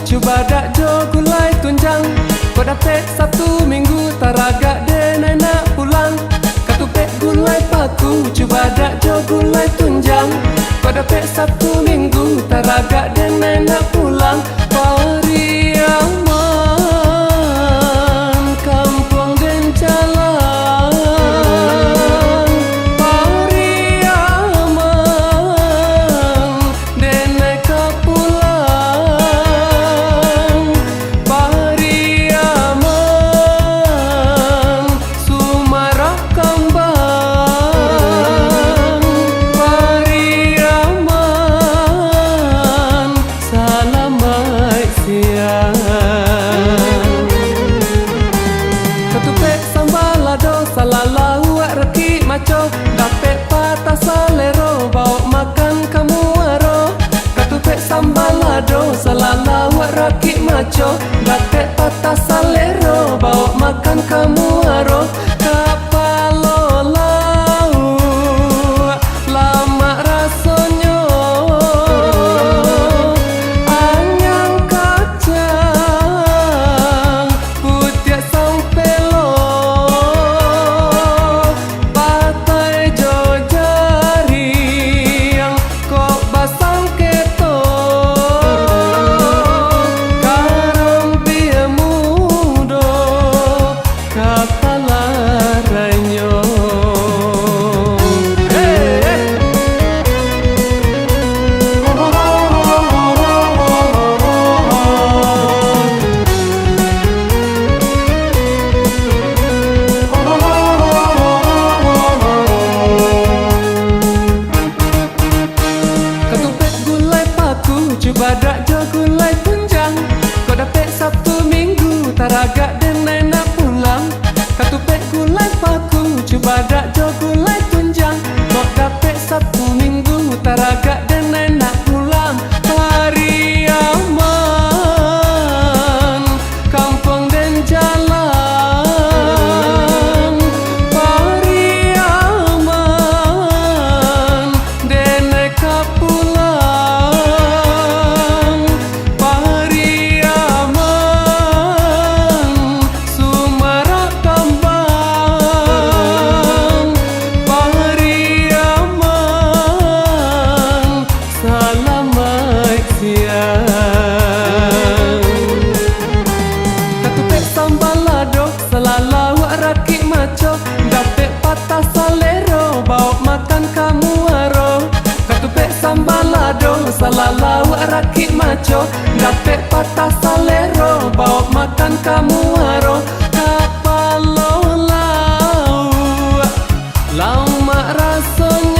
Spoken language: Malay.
Cuba dak jo gulai tunjang, kau dapat Sabtu Minggu taraga denai nak pulang. Katupek gulai paku, cuba dak jo gulai tunjang, kau dapat Sabtu Minggu taraga denai nak pulang. Pariaman kampung den jalan, Pariaman denai ka pulang. Pariaman Sumarah Kambang, Pariaman salamai siang. Ketupek sambal lado salala uak reki maco, dapet patah salero bawa makan kamu aro. Ketupek sambal lado salala uak reki maco, dapet patah salero bawa makan kamu aro. Kapalo lau lama rasonyo, anyang kacang putih sampelo, patai jo jari yang kok basang keto, karam pia mudo kapala ranyo. Ketupek gulai paku, cuba dak jo gulai tunjang, kau dapat Sabtu Minggu taraga denai nak pulang. Ketupek gulai paku, cuba dak jo gulai tunjang, kau dapat Sabtu Minggu taraga denai nak pulang. Pariaman kampung den jalan, Pariaman denai ka pulang. Pariaman Sumarah Kambang, Pariaman salamai siang. Ketupek sambal lado selala wak rakik maco, dapet patah salero bawa makan kamu aro. Ketupek sambal lado selala wak rakik maco, dapet patah salero bawa makan kamu aro. Kapalo lau lama rasonyo,